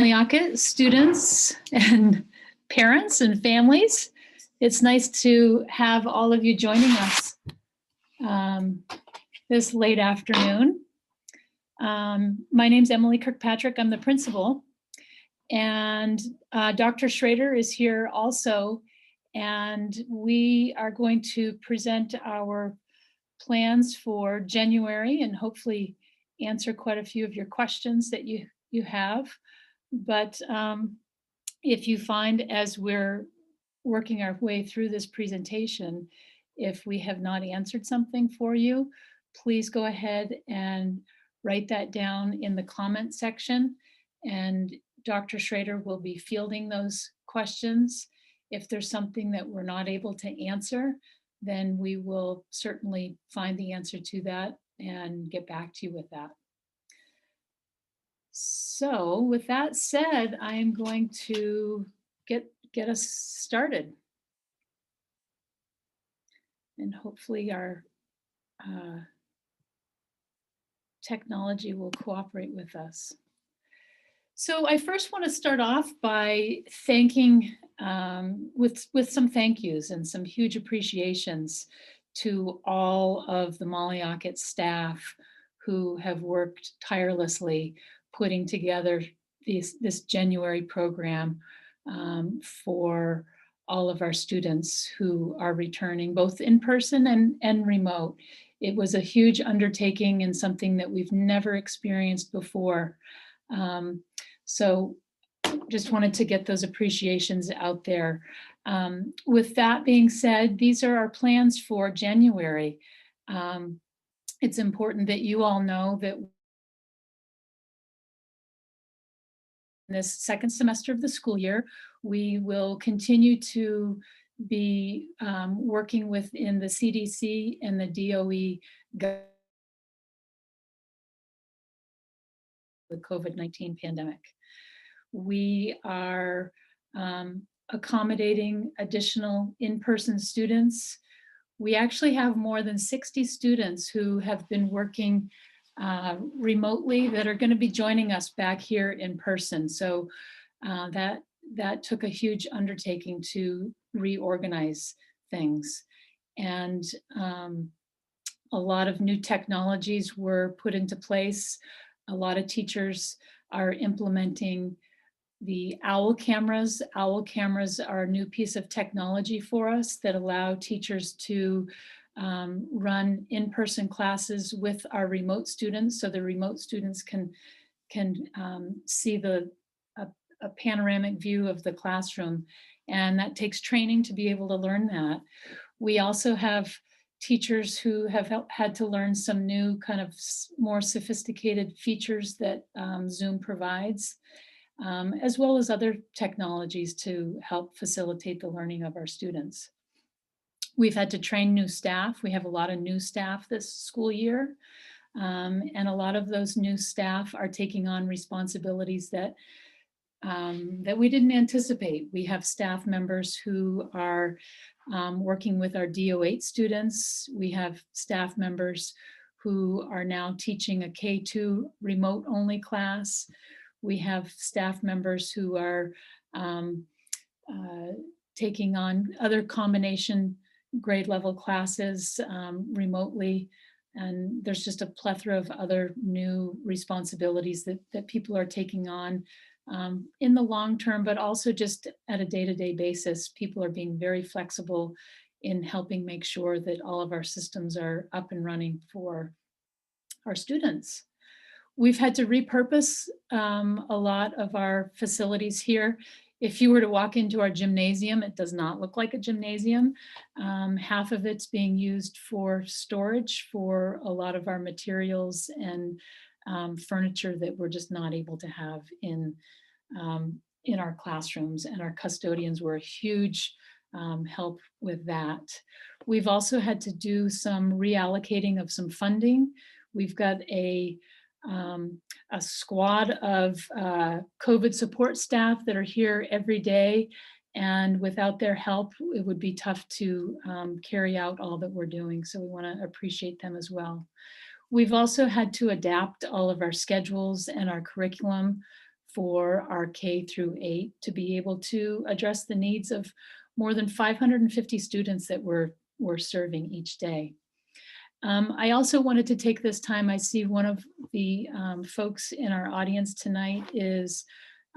Ockett, students and parents and families. It's nice to have all of you joining us this late afternoon. My name's Emily Kirkpatrick. I'm the principal. And Dr. Schrader is here also. And we are going to present our plans for January and hopefully answer quite a few of your questions that you have. But if you find as we're working our way through this presentation, if we have not answered something for you, please go ahead and write that down in the comment section, and Dr. Schrader will be fielding those questions. If there's something that we're not able to answer, then we will certainly find the answer to that and get back to you with that. So with that said, I am going to get us started. And hopefully our technology will cooperate with us. So I first want to start off by thanking with some thank yous and some huge appreciations to all of the Molly Ockett staff who have worked tirelessly putting together this January program for all of our students who are returning both in person and remote. It was a huge undertaking and something that we've never experienced before. So just wanted to get those appreciations out there. With that being said, these are our plans for January. It's important that you all know that this second semester of the school year, we will continue to be working within the CDC and the DOE the COVID-19 pandemic. We are accommodating additional in-person students. We actually have more than 60 students who have been working remotely that are going to be joining us back here in person. So that took a huge undertaking to reorganize things. And a lot of new technologies were put into place. A lot of teachers are implementing the OWL cameras. OWL cameras are a new piece of technology for us that allow teachers to run in-person classes with our remote students, so the remote students can see a panoramic view of the classroom, and that takes training to be able to learn that. We also have teachers who have had to learn some new kind of more sophisticated features that Zoom provides, as well as other technologies to help facilitate the learning of our students. We've had to train new staff. We have a lot of new staff this school year, and a lot of those new staff are taking on responsibilities that we didn't anticipate. We have staff members who are working with our DO8 students. We have staff members who are now teaching a K2 remote only class. We have staff members who are taking on other combination grade level classes remotely. And there's just a plethora of other new responsibilities that people are taking on in the long term, but also just at a day-to-day basis. People are being very flexible in helping make sure that all of our systems are up and running for our students. We've had to repurpose a lot of our facilities here. If you were to walk into our gymnasium, it does not look like a gymnasium. Half of it's being used for storage for a lot of our materials and furniture that we're just not able to have in our classrooms, and our custodians were a huge help with that. We've also had to do some reallocating of some funding. We've got a squad of COVID support staff that are here every day, and without their help, it would be tough to carry out all that we're doing. So we want to appreciate them as well. We've also had to adapt all of our schedules and our curriculum for our K through 8 to be able to address the needs of more than 550 students that we're serving each day. I also wanted to take this time. I see one of the folks in our audience tonight is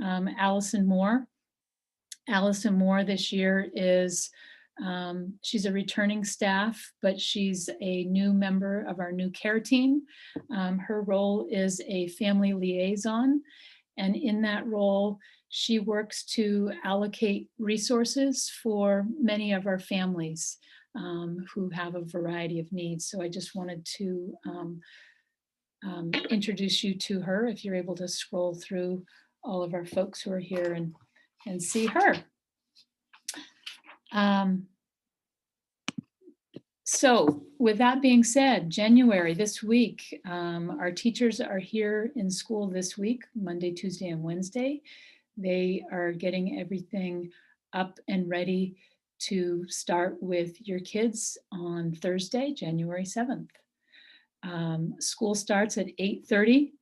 Allison Moore. Allison Moore this year is, she's a returning staff, but she's a new member of our new care team. Her role is a family liaison, and in that role, she works to allocate resources for many of our families who have a variety of needs. So I just wanted to introduce you to her, if you're able to scroll through all of our folks who are here and see her. So with that being said, January, this week, our teachers are here in school this week, Monday, Tuesday, and Wednesday. They are getting everything up and ready to start with your kids on Thursday, January 7th. School starts at 8:30.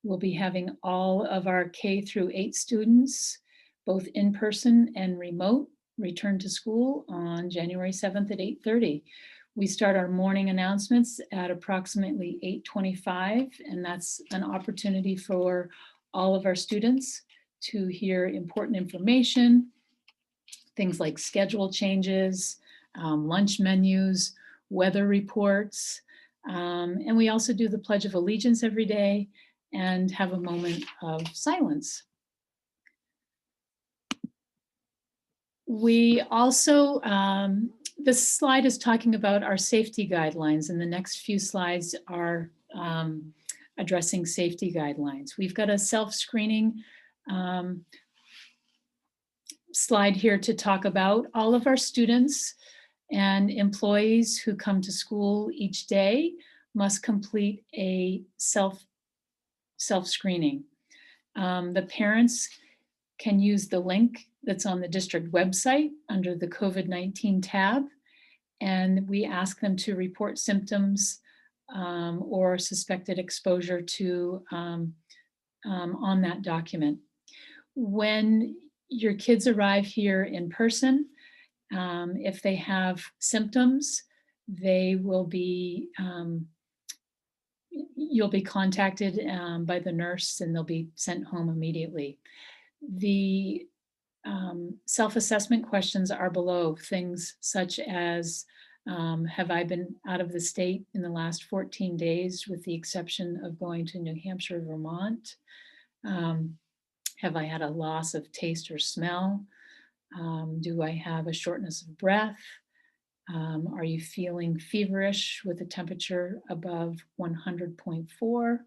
We'll be having all of our K through 8 students, both in person and remote, return to school on January 7th at 8:30. We start our morning announcements at approximately 8:25, and that's an opportunity for all of our students to hear important information, things like schedule changes, lunch menus, weather reports, and we also do the Pledge of Allegiance every day and have a moment of silence. We also, this slide is talking about our safety guidelines, and the next few slides are addressing safety guidelines. We've got a self-screening slide here to talk about. All of our students and employees who come to school each day must complete a self-screening. The parents can use the link that's on the district website under the COVID-19 tab, and we ask them to report symptoms or suspected exposure to on that document. When your kids arrive here in person, if they have symptoms, they will be, you'll be contacted by the nurse and they'll be sent home immediately. The self-assessment questions are below, things such as, have I been out of the state in the last 14 days with the exception of going to New Hampshire, Vermont? Have I had a loss of taste or smell? Do I have a shortness of breath? Are you feeling feverish with a temperature above 100.4?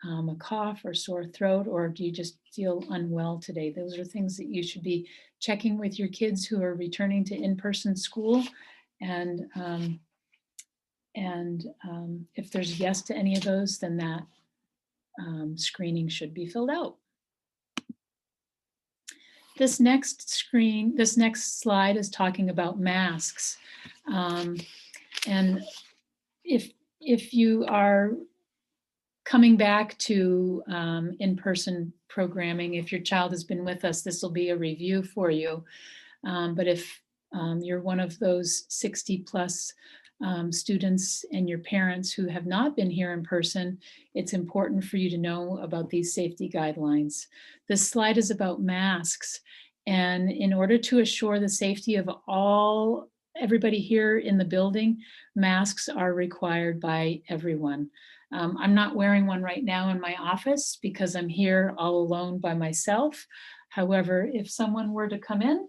A cough or sore throat, or do you just feel unwell today? Those are things that you should be checking with your kids who are returning to in-person school. And if there's yes to any of those, then that screening should be filled out. This next slide is talking about masks. And if you are coming back to in-person programming, if your child has been with us, this will be a review for you. But if you're one of those 60 plus students and your parents who have not been here in person, it's important for you to know about these safety guidelines. This slide is about masks. And in order to assure the safety of everybody here in the building, masks are required by everyone. I'm not wearing one right now in my office because I'm here all alone by myself. However, if someone were to come in,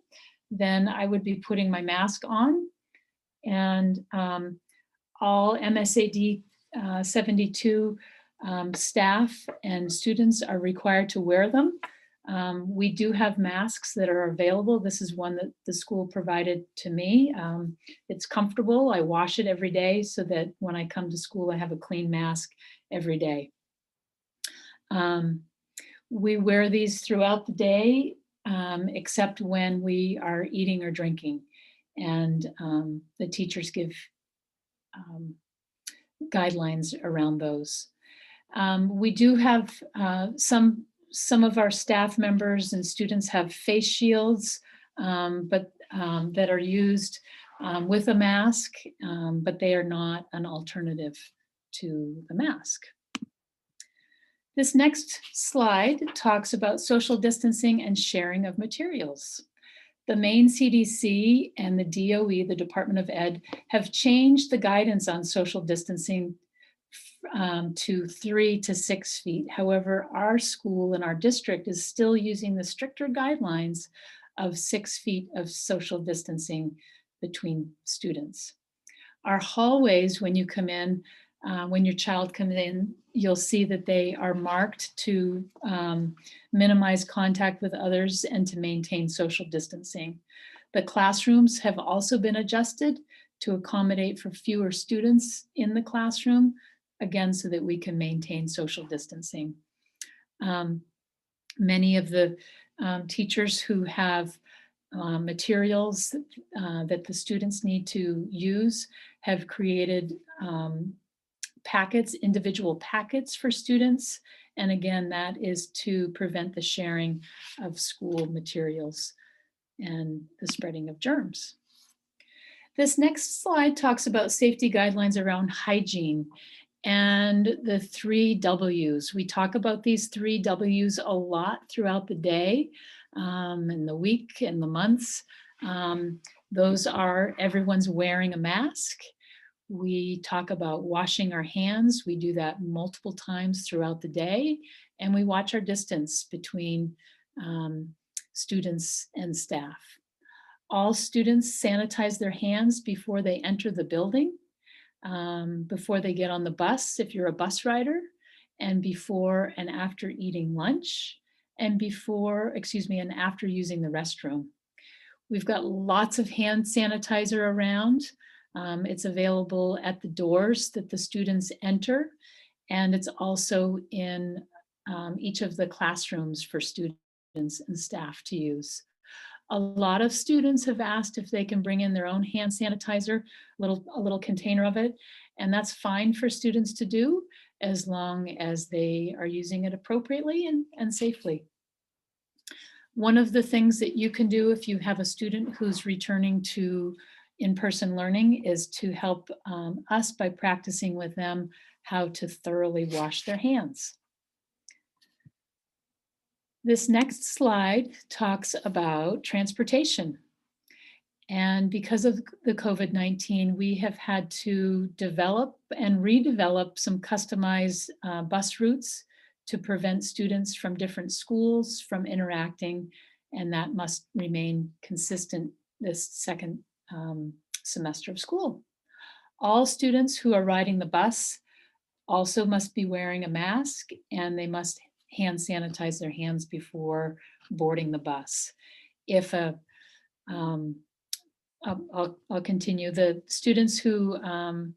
then I would be putting my mask on, and all MSAD 72 staff and students are required to wear them. We do have masks that are available. This is one that the school provided to me. It's comfortable. I wash it every day so that when I come to school, I have a clean mask every day. We wear these throughout the day, except when we are eating or drinking. And the teachers give guidelines around those. We do have some some of our staff members and students have face shields, that are used with a mask, but they are not an alternative to the mask. This next slide talks about social distancing and sharing of materials. The Maine CDC and the DOE, the Department of Ed, have changed the guidance on social distancing to 3 to 6 feet. However, our school and our district is still using the stricter guidelines of 6 feet of social distancing between students. Our hallways, when you come in, when your child comes in, you'll see that they are marked to minimize contact with others and to maintain social distancing. The classrooms have also been adjusted to accommodate for fewer students in the classroom, again, so that we can maintain social distancing. Many of the teachers who have materials that the students need to use have created packets, individual packets for students. And again, that is to prevent the sharing of school materials and the spreading of germs. This next slide talks about safety guidelines around hygiene and the 3 W's. We talk about these 3 W's a lot throughout the day, and the week and the months. Those are everyone's wearing a mask. We talk about washing our hands. We do that multiple times throughout the day, and we watch our distance between students and staff. All students sanitize their hands before they enter the building, before they get on the bus, if you're a bus rider, and before and after eating lunch, and and after using the restroom. We've got lots of hand sanitizer around. It's available at the doors that the students enter, and it's also in each of the classrooms for students and staff to use. A lot of students have asked if they can bring in their own hand sanitizer, a little container of it, and that's fine for students to do as long as they are using it appropriately and safely. One of the things that you can do if you have a student who's returning to in-person learning is to help us by practicing with them how to thoroughly wash their hands. This next slide talks about transportation. And because of the COVID-19, we have had to develop and redevelop some customized bus routes to prevent students from different schools from interacting, and that must remain consistent this second semester of school. All students who are riding the bus also must be wearing a mask, and they must hand sanitize their hands before boarding the bus. If I'll continue. The students who are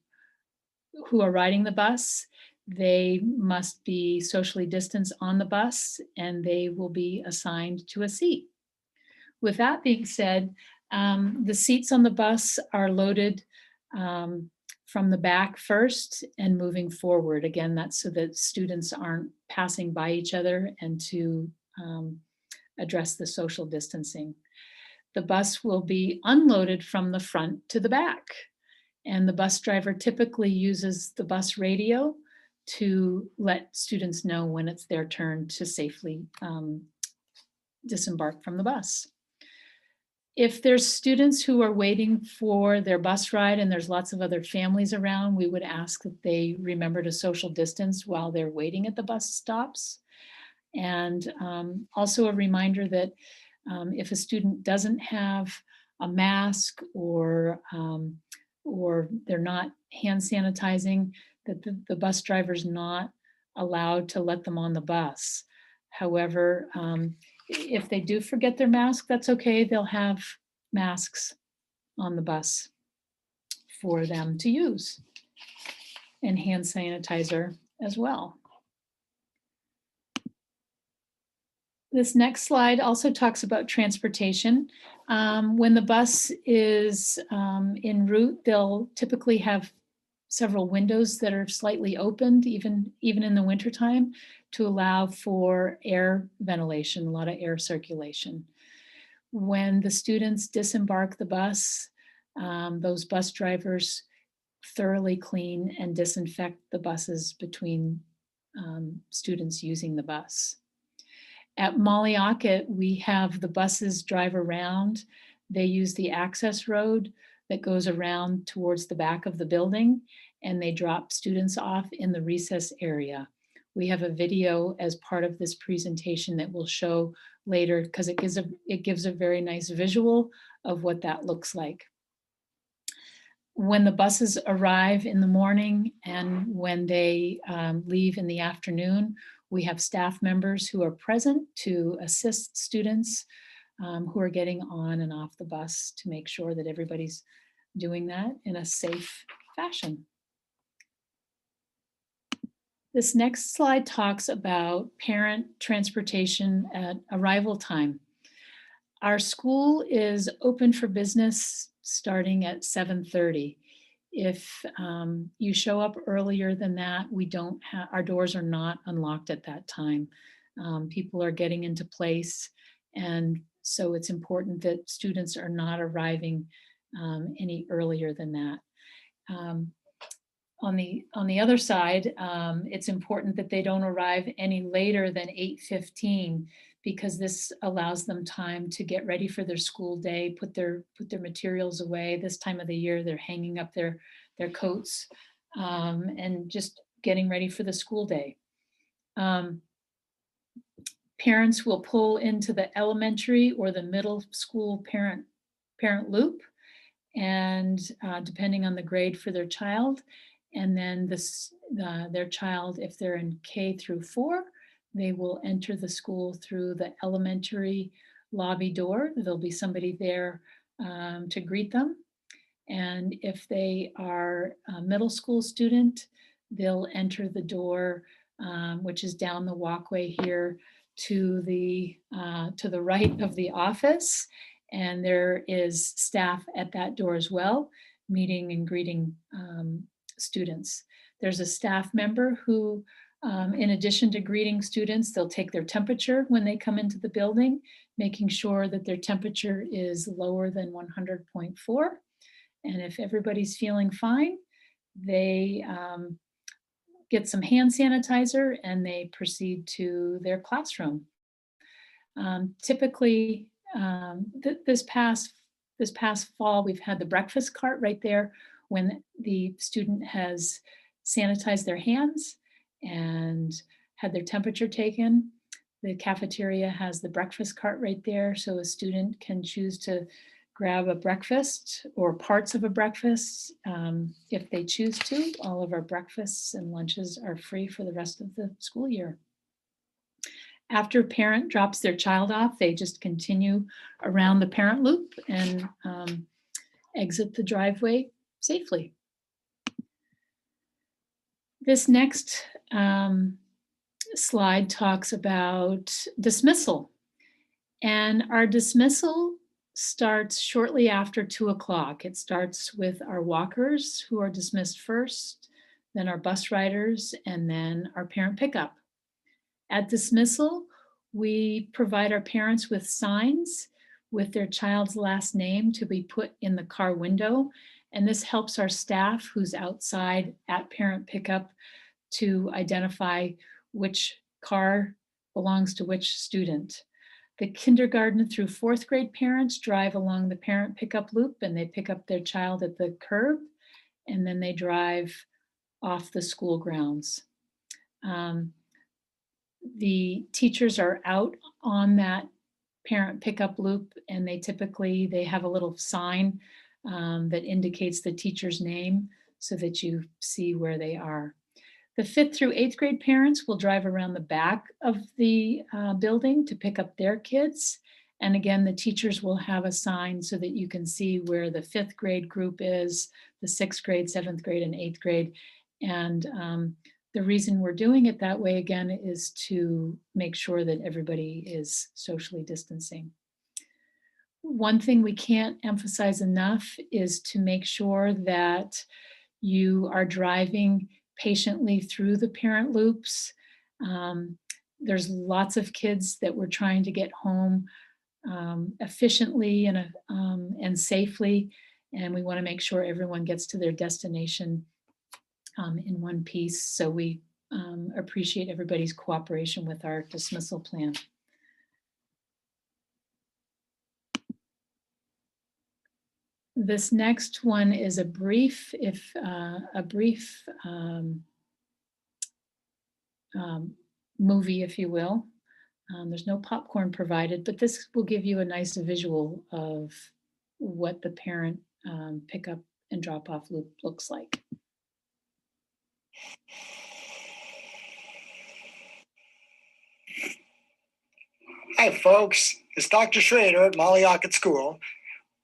riding the bus, they must be socially distanced on the bus, and they will be assigned to a seat. With that being said, the seats on the bus are loaded from the back first and moving forward. Again, that's so that students aren't passing by each other and to address the social distancing. The bus will be unloaded from the front to the back, and the bus driver typically uses the bus radio to let students know when it's their turn to safely disembark from the bus. If there's students who are waiting for their bus ride and there's lots of other families around, we would ask that they remember to social distance while they're waiting at the bus stops. And also a reminder that if a student doesn't have a mask or they're not hand sanitizing, that the bus driver's not allowed to let them on the bus. However, if they do forget their mask, that's okay. They'll have masks on the bus for them to use, and hand sanitizer as well. This next slide also talks about transportation. When the bus is en route, they'll typically have several windows that are slightly opened, even in the wintertime, to allow for air ventilation, a lot of air circulation. When the students disembark the bus, those bus drivers thoroughly clean and disinfect the buses between students using the bus. At Molly Ockett, we have the buses drive around. They use the access road that goes around towards the back of the building, and they drop students off in the recess area. We have a video as part of this presentation that we'll show later because it gives a very nice visual of what that looks like. When the buses arrive in the morning and when they leave in the afternoon, we have staff members who are present to assist students who are getting on and off the bus to make sure that everybody's doing that in a safe fashion. This next slide talks about parent transportation at arrival time. Our school is open for business starting at 7:30. If you show up earlier than that, our doors are not unlocked at that time. People are getting into place, and so it's important that students are not arriving any earlier than that. On the other side, it's important that they don't arrive any later than 8:15 because this allows them time to get ready for their school day, put their materials away. This time of the year, they're hanging up their coats and just getting ready for the school day. Parents will pull into the elementary or the middle school parent loop, and depending on the grade for their child. And then their child, if they're in K through 4, they will enter the school through the elementary lobby door. There'll be somebody there to greet them. And if they are a middle school student, they'll enter the door, which is down the walkway here to the right of the office. And there is staff at that door as well, meeting and greeting students. There's a staff member who, in addition to greeting students, they'll take their temperature when they come into the building, making sure that their temperature is lower than 100.4. And if everybody's feeling fine, they get some hand sanitizer and they proceed to their classroom. Typically, this past fall, we've had the breakfast cart right there when the student has sanitized their hands and had their temperature taken. The cafeteria has the breakfast cart right there, so a student can choose to grab a breakfast or parts of a breakfast if they choose to. All of our breakfasts and lunches are free for the rest of the school year. After a parent drops their child off, they just continue around the parent loop and exit the driveway safely. This next slide talks about dismissal. And our dismissal starts shortly after 2 o'clock. It starts with our walkers who are dismissed first, then our bus riders, and then our parent pickup. At dismissal, we provide our parents with signs with their child's last name to be put in the car window. And this helps our staff who's outside at parent pickup to identify which car belongs to which student. The kindergarten through 4th grade parents drive along the parent pickup loop and they pick up their child at the curb and then they drive off the school grounds. The teachers are out on that parent pickup loop and they have a little sign that indicates the teacher's name so that you see where they are. The 5th through 8th grade parents will drive around the back of the building to pick up their kids. And again, the teachers will have a sign so that you can see where the 5th grade group is, the 6th grade, 7th grade, and 8th grade. And the reason we're doing it that way, again, is to make sure that everybody is socially distancing. One thing we can't emphasize enough is to make sure that You are driving patiently through the parent loops. There's lots of kids that we're trying to get home efficiently and safely, and we want to make sure everyone gets to their destination in one piece. So we appreciate everybody's cooperation with our dismissal plan. This next one is a brief, movie, if you will. There's no popcorn provided, but this will give you a nice visual of what the parent pickup and drop-off loop looks like. Hi, folks. It's Dr. Schrader at Molly Ockett School.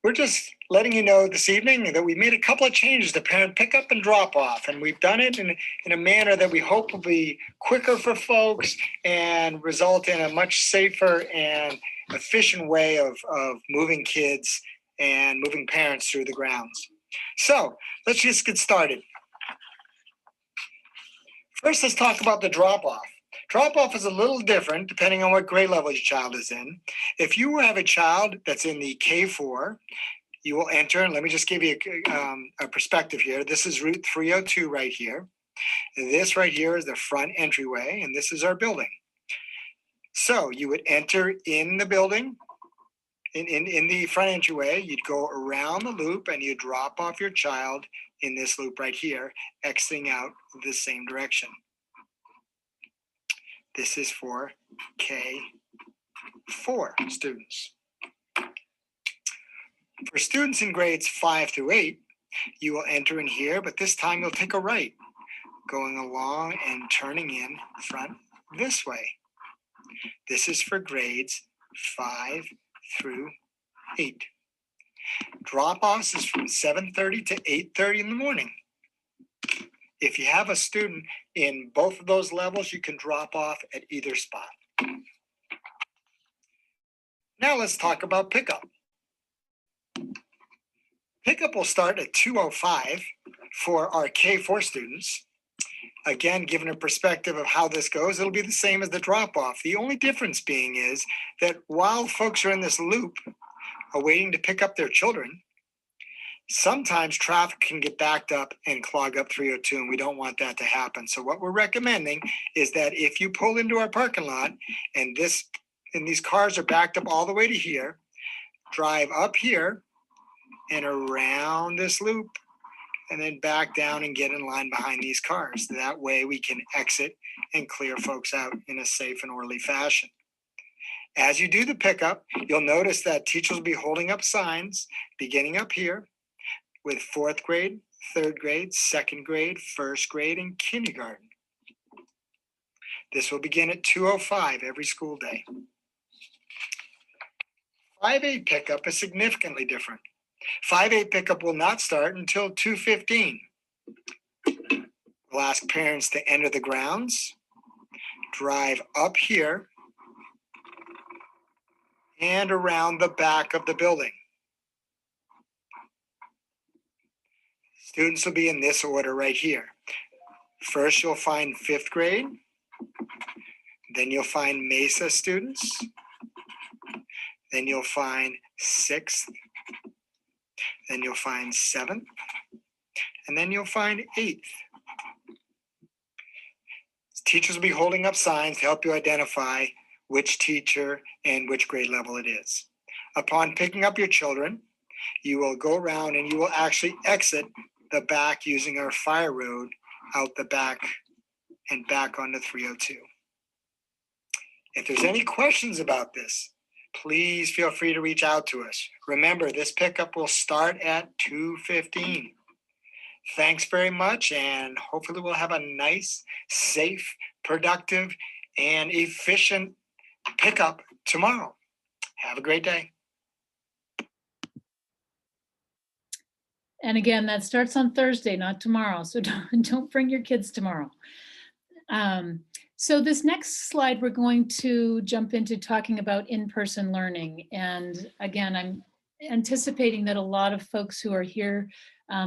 We're just letting you know this evening that we made a couple of changes to parent pickup and drop-off, and we've done it in a manner that we hope will be quicker for folks and result in a much safer and efficient way of moving kids and moving parents through the grounds. So let's just get started. First, let's talk about the drop-off. Drop-off is a little different depending on what grade level your child is in. If you have a child that's in the K4, you will enter, and let me just give you a perspective here. This is Route 302 right here. This right here is the front entryway, and this is our building. So you would enter in the building, in the front entryway, you'd go around the loop, and you drop off your child in this loop right here, exiting out the same direction. This is for K4 students. For students in grades 5 through 8, you will enter in here, but this time you'll take a right, going along and turning in front this way. This is for grades 5 through 8. Drop-offs is from 7:30 to 8:30 in the morning. If you have a student in both of those levels, you can drop off at either spot. Now let's talk about pickup. Pickup will start at 2:05 for our K4 students. Again, given a perspective of how this goes, it'll be the same as the drop-off. The only difference being is that while folks are in this loop awaiting to pick up their children, sometimes traffic can get backed up and clog up 302, and we don't want that to happen. So what we're recommending is that if you pull into our parking lot and these cars are backed up all the way to here, drive up here and around this loop, and then back down and get in line behind these cars. That way we can exit and clear folks out in a safe and orderly fashion. As you do the pickup, you'll notice that teachers will be holding up signs beginning up here with 4th grade, 3rd grade, 2nd grade, 1st grade, and kindergarten. This will begin at 2:05 every school day. 5A pickup is significantly different. 5A pickup will not start until 2:15. We'll ask parents to enter the grounds, drive up here, and around the back of the building. Students will be in this order right here. First, you'll find 5th grade. Then you'll find Mesa students. Then you'll find 6th. Then you'll find 7th. And then you'll find 8th. Teachers will be holding up signs to help you identify which teacher and which grade level it is. Upon picking up your children, you will go around and you will actually exit the back using our fire road out the back and back onto 302. If there's any questions about this, please feel free to reach out to us. Remember, this pickup will start at 2:15. Thanks very much, and hopefully we'll have a nice, safe, productive, and efficient pickup tomorrow. Have a great day. And again, that starts on Thursday, not tomorrow. So don't bring your kids tomorrow. So this next slide, we're going to jump into talking about in-person learning. And again, I'm anticipating that a lot of folks who are here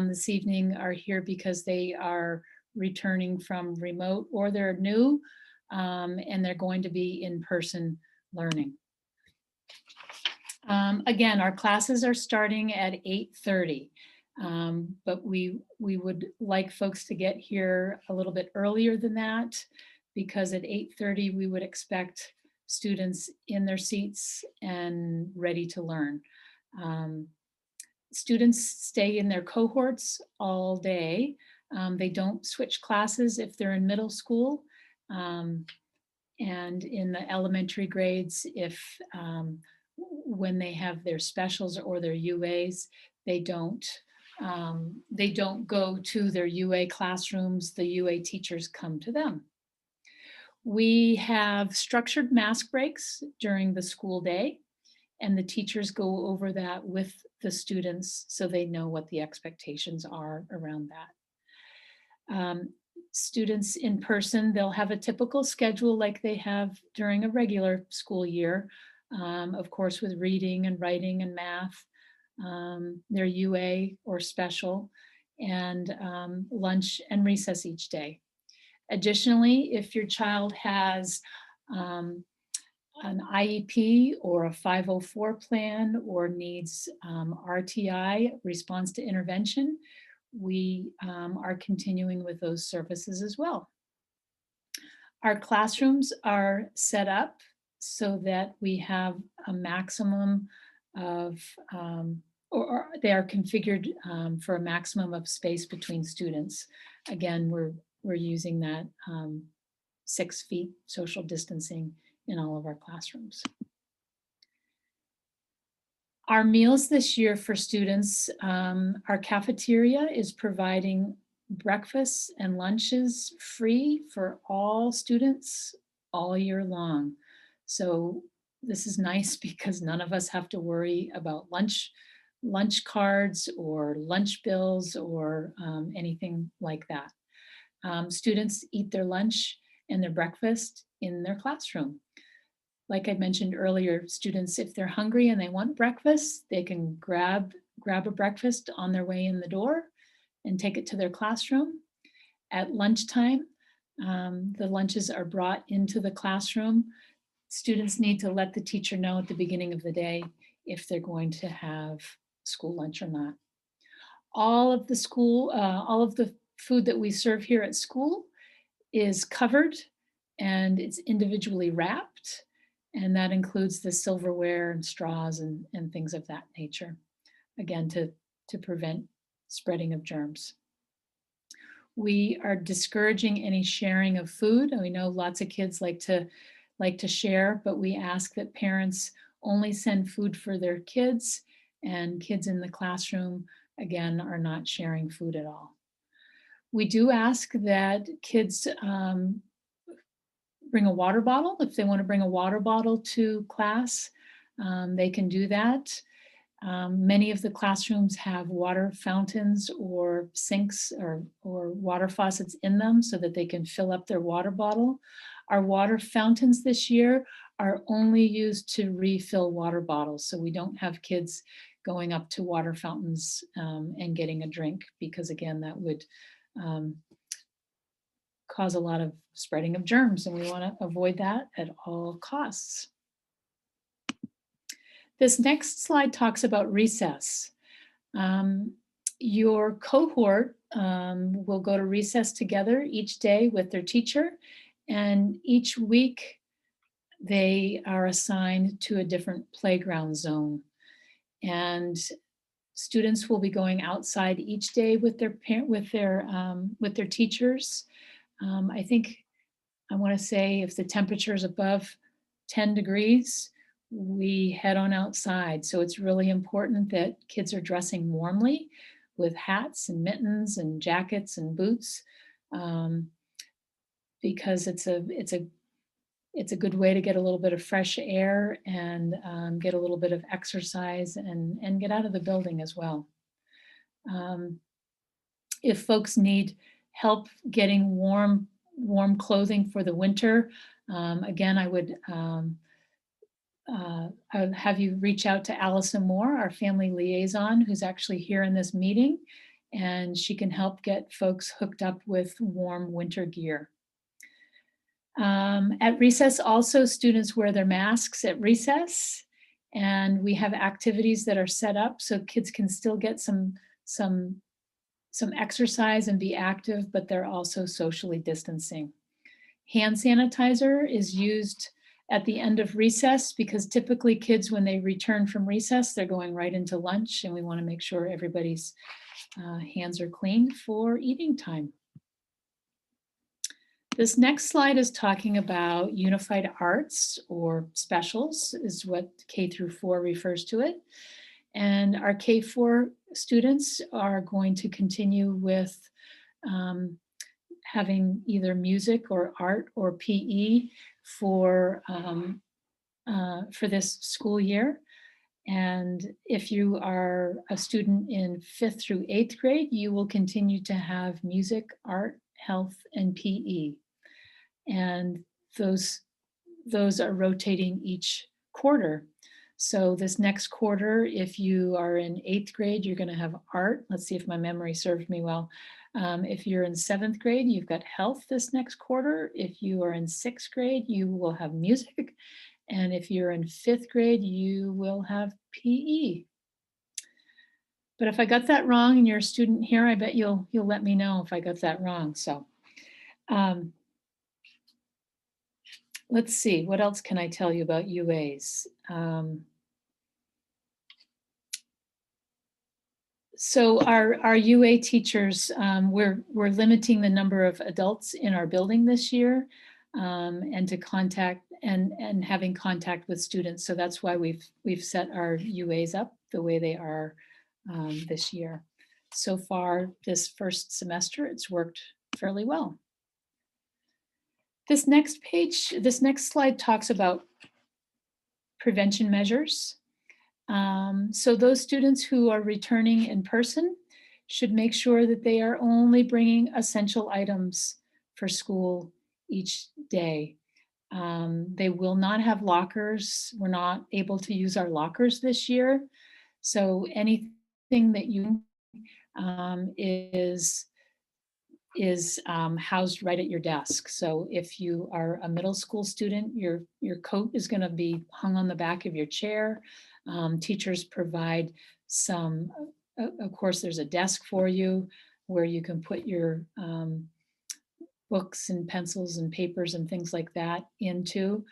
this evening are here because they are returning from remote or they're new and they're going to be in-person learning. Again, our classes are starting at 8:30, but we would like folks to get here a little bit earlier than that, because at 8:30 we would expect students in their seats and ready to learn. Students stay in their cohorts all day. They don't switch classes if they're in middle school. And in the elementary grades, if when they have their specials or their UAs, they don't go to their UA classrooms. The UA teachers come to them. We have structured mask breaks during the school day, and the teachers go over that with the students so they know what the expectations are around that. Students in person, they'll have a typical schedule like they have during a regular school year, of course, with reading and writing and math, their UA or special, and lunch and recess each day. Additionally, if your child has an IEP or a 504 plan or needs RTI, response to intervention, we are continuing with those services as well. Our classrooms are set up so that we have a maximum of, or they are configured for a maximum of space between students. Again, we're using that 6 feet social distancing in all of our classrooms. Our meals this year for students, our cafeteria is providing breakfasts and lunches free for all students all year long. So this is nice because none of us have to worry about lunch cards or lunch bills or anything like that. Students eat their lunch and their breakfast in their classroom. Like I mentioned earlier, students, if they're hungry and they want breakfast, they can grab a breakfast on their way in the door and take it to their classroom. At lunchtime, the lunches are brought into the classroom. Students need to let the teacher know at the beginning of the day if they're going to have school lunch or not. All of the food that we serve here at school is covered and it's individually wrapped. And that includes the silverware and straws and things of that nature, again, to prevent spreading of germs. We are discouraging any sharing of food. We know lots of kids like to share, but we ask that parents only send food for their kids, and kids in the classroom, again, are not sharing food at all. We do ask that kids bring a water bottle. If they want to bring a water bottle to class, they can do that. Many of the classrooms have water fountains or sinks or water faucets in them so that they can fill up their water bottle. Our water fountains this year are only used to refill water bottles. So we don't have kids going up to water fountains and getting a drink, because again, that would cause a lot of spreading of germs, and we want to avoid that at all costs. This next slide talks about recess. Your cohort will go to recess together each day with their teacher, and each week they are assigned to a different playground zone. And students will be going outside each day with their teachers. I think I want to say if the temperature is above 10 degrees, we head on outside. So it's really important that kids are dressing warmly with hats and mittens and jackets and boots, because it's a good way to get a little bit of fresh air and get a little bit of exercise and get out of the building as well. If folks need help getting warm clothing for the winter, again, I would I'll have you reach out to Allison Moore, our family liaison, who's actually here in this meeting, and she can help get folks hooked up with warm winter gear. At recess, also students wear their masks at recess, and we have activities that are set up so kids can still get some exercise and be active, but they're also socially distancing. Hand sanitizer is used at the end of recess because typically kids, when they return from recess, they're going right into lunch, and we want to make sure everybody's hands are clean for eating time. This next slide is talking about unified arts, or specials is what K through 4 refers to it. And our K4 students are going to continue with having either music or art or PE for this school year. And if you are a student in 5th through 8th grade, you will continue to have music, art, health, and PE. And those are rotating each quarter. So this next quarter, if you are in 8th grade, you're going to have art. Let's see if my memory served me well. If you're in 7th grade, you've got health this next quarter. If you are in 6th grade, you will have music. And if you're in 5th grade, you will have PE. But if I got that wrong and you're a student here, I bet you'll let me know if I got that wrong. So let's see, what else can I tell you about UAs? So our UA teachers, we're limiting the number of adults in our building this year, and to contact and having contact with students. So that's why we've set our UAs up the way they are this year. So far, this first semester, it's worked fairly well. This next slide talks about prevention measures. So those students who are returning in person should make sure that they are only bringing essential items for school each day. They will not have lockers. We're not able to use our lockers this year. So anything that you is housed right at your desk. So if you are a middle school student, your coat is going to be hung on the back of your chair. Teachers provide some, of course, there's a desk for you where you can put your books and pencils and papers and things like that into.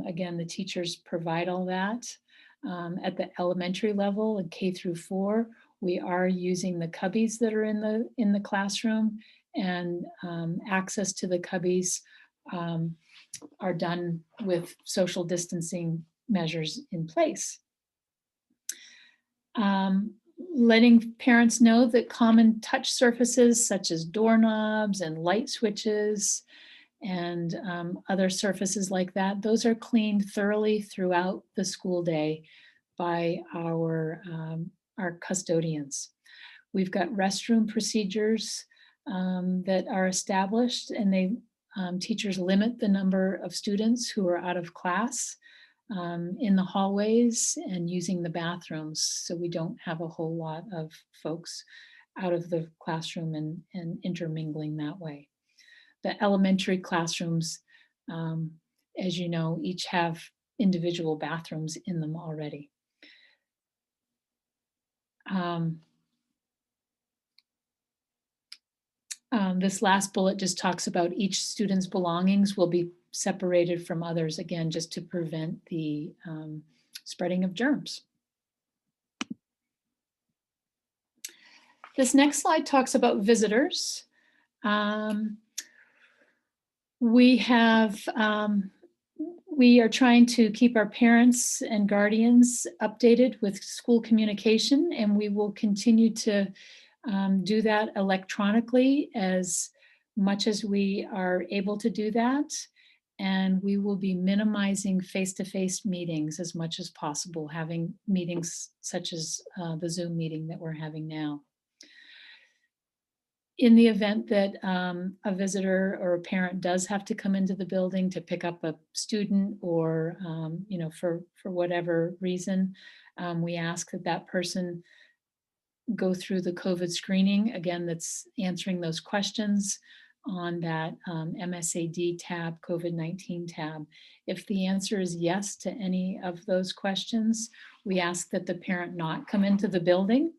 Again, the teachers provide all that. At the elementary level, in K through 4, we are using the cubbies that are in the classroom, and access to the cubbies are done with social distancing measures in place. Letting parents know that common touch surfaces such as doorknobs and light switches and other surfaces like that, those are cleaned thoroughly throughout the school day by our custodians. We've got restroom procedures that are established, and teachers limit the number of students who are out of class in the hallways and using the bathrooms, so we don't have a whole lot of folks out of the classroom and intermingling that way. The elementary classrooms, as you know, each have individual bathrooms in them already. This last bullet just talks about each student's belongings will be separated from others, again, just to prevent the spreading of germs. This next slide talks about visitors. We are trying to keep our parents and guardians updated with school communication, and we will continue to do that electronically as much as we are able to do that. And we will be minimizing face-to-face meetings as much as possible, having meetings such as the Zoom meeting that we're having now. In the event that a visitor or a parent does have to come into the building to pick up a student or, for whatever reason, we ask that that person go through the COVID screening. Again, that's answering those questions on that MSAD tab, COVID-19 tab. If the answer is yes to any of those questions, we ask that the parent not come into the building.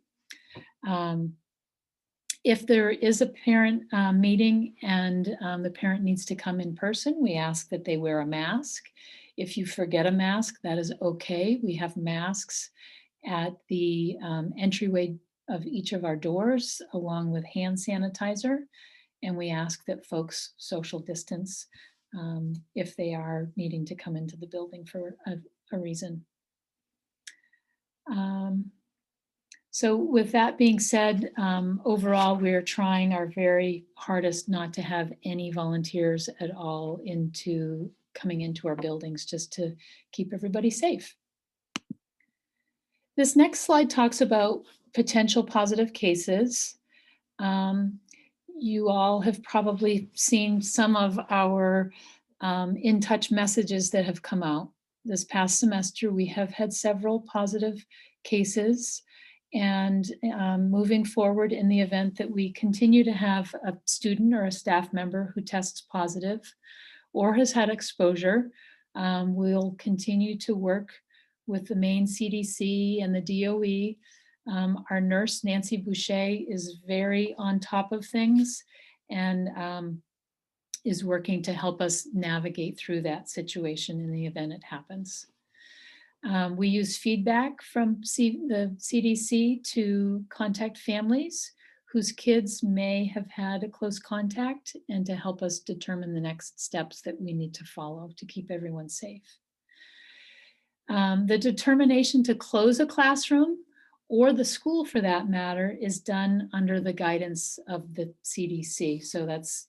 If there is a parent meeting and the parent needs to come in person, we ask that they wear a mask. If you forget a mask, that is okay. We have masks at the entryway of each of our doors, along with hand sanitizer. And we ask that folks social distance if they are needing to come into the building for a reason. So with that being said, overall, we're trying our very hardest not to have any volunteers at all coming into our buildings, just to keep everybody safe. This next slide talks about potential positive cases. You all have probably seen some of our In Touch messages that have come out. This past semester, we have had several positive cases. And moving forward, in the event that we continue to have a student or a staff member who tests positive or has had exposure, we'll continue to work with the Maine CDC and the DOE. Our nurse, Nancy Boucher, is very on top of things and is working to help us navigate through that situation in the event it happens. We use feedback from the CDC to contact families whose kids may have had a close contact and to help us determine the next steps that we need to follow to keep everyone safe. The determination to close a classroom or the school for that matter is done under the guidance of the CDC. So that's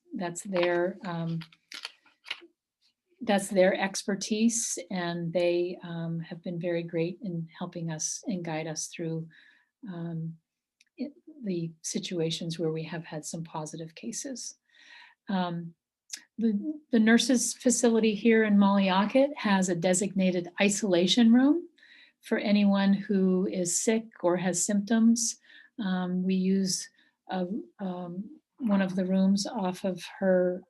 their expertise, and they have been very great in helping us and guide us through the situations where we have had some positive cases. The nurses' facility here in Ockett has a designated isolation room for anyone who is sick or has symptoms. We use one of the rooms off of her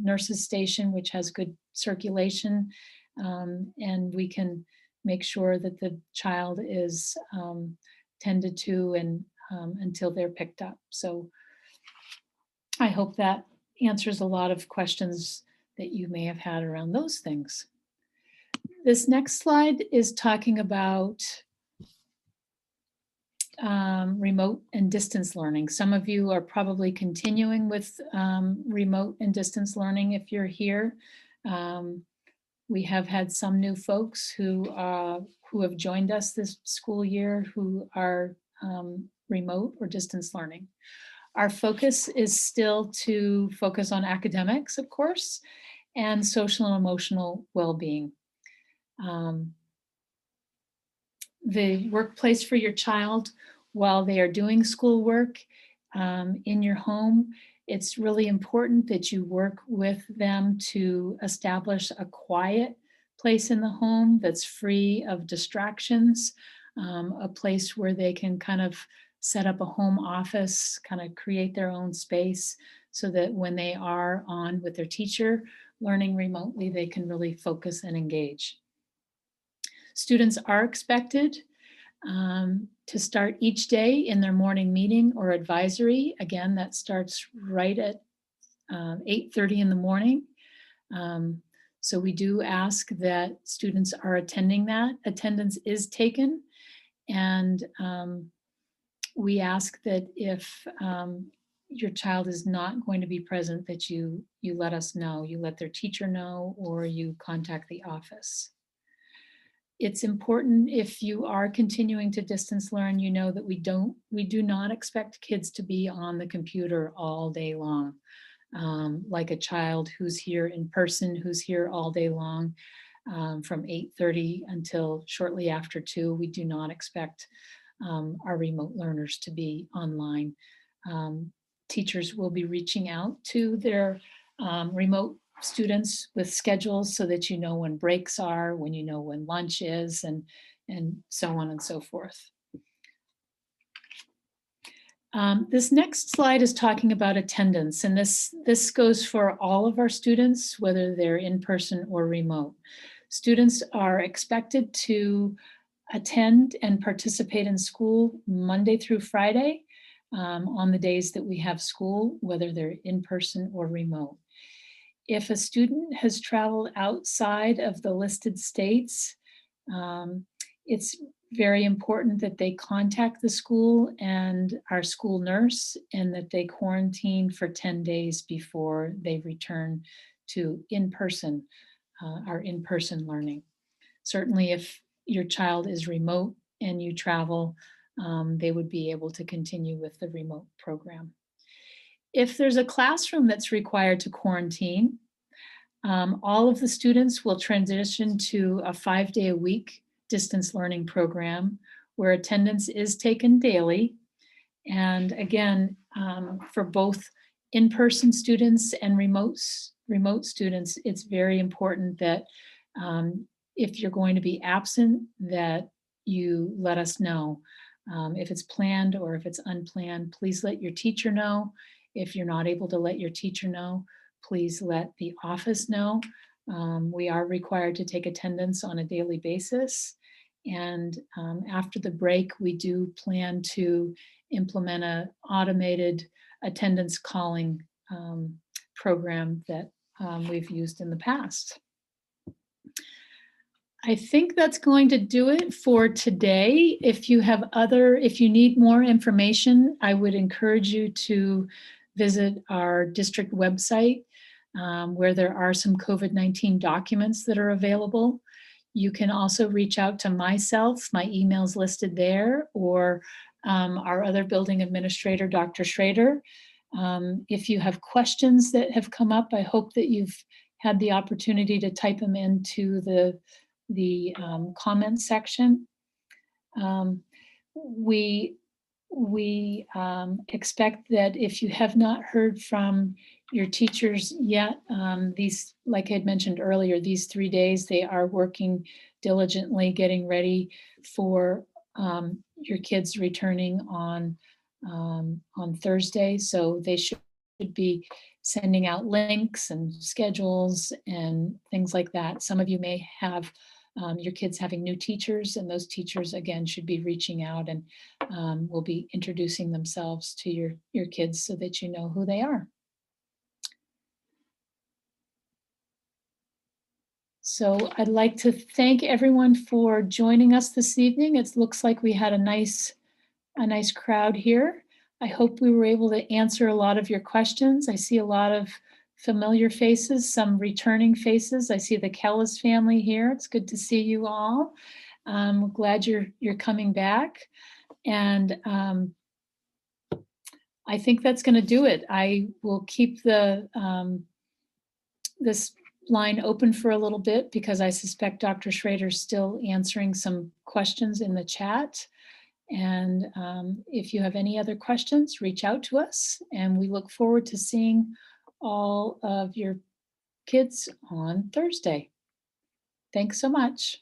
nurse's station, which has good circulation, and we can make sure that the child is tended to and until they're picked up. So I hope that answers a lot of questions that you may have had around those things. This next slide is talking about remote and distance learning. Some of you are probably continuing with remote and distance learning if you're here. We have had some new folks who have joined us this school year who are remote or distance learning. Our focus is still to focus on academics, of course, and social and emotional well-being. The workplace for your child while they are doing schoolwork in your home, it's really important that you work with them to establish a quiet place in the home that's free of distractions, a place where they can kind of set up a home office, kind of create their own space so that when they are on with their teacher learning remotely, they can really focus and engage. Students are expected to start each day in their morning meeting or advisory. Again, that starts right at 8:30 in the morning. So we do ask that students are attending that. Attendance is taken, and we ask that if your child is not going to be present, that you let us know, you let their teacher know, or you contact the office. It's important if you are continuing to distance learn, you know that we do not expect kids to be on the computer all day long. Like a child who's here in person, who's here all day long from 8:30 until shortly after 2. We do not expect our remote learners to be online. teachers will be reaching out to their remote students with schedules so that you know when breaks are, when you know when lunch is, and so on and so forth. This next slide is talking about attendance, and this goes for all of our students, whether they're in person or remote. Students are expected to attend and participate in school Monday through Friday on the days that we have school, whether they're in person or remote. If a student has traveled outside of the listed states, it's very important that they contact the school and our school nurse, and that they quarantine for 10 days before they return to our in-person learning. Certainly if your child is remote and you travel, they would be able to continue with the remote program. If there's a classroom that's required to quarantine, all of the students will transition to a 5-day-a-week distance learning program where attendance is taken daily. And again, for both in-person students and remote students, it's very important that if you're going to be absent, that you let us know. If it's planned or if it's unplanned, please let your teacher know. If you're not able to let your teacher know, please let the office know. We are required to take attendance on a daily basis. And after the break, we do plan to implement an automated attendance calling program that we've used in the past. I think that's going to do it for today. If you need more information, I would encourage you to visit our district website where there are some COVID-19 documents that are available. You can also reach out to myself. My email's listed there, or our other building administrator, Dr. Schrader. If you have questions that have come up, I hope that you've had the opportunity to type them into the comment section. We expect that if you have not heard from your teachers yet, these, like I had mentioned earlier, these 3 days, they are working diligently getting ready for your kids returning on Thursday. So they should be sending out links and schedules and things like that. Some of you may have your kids having new teachers, and those teachers again should be reaching out and will be introducing themselves to your kids so that you know who they are. So I'd like to thank everyone for joining us this evening. It looks like we had a nice crowd here. I hope we were able to answer a lot of your questions. I see a lot of familiar faces, some returning faces. I see the Kellis family here. It's good to see you all. I'm glad you're coming back. And I think that's going to do it. I will keep this line open for a little bit because I suspect Dr. Schrader's still answering some questions in the chat. And if you have any other questions, reach out to us, and we look forward to seeing all of your kids on Thursday. Thanks so much.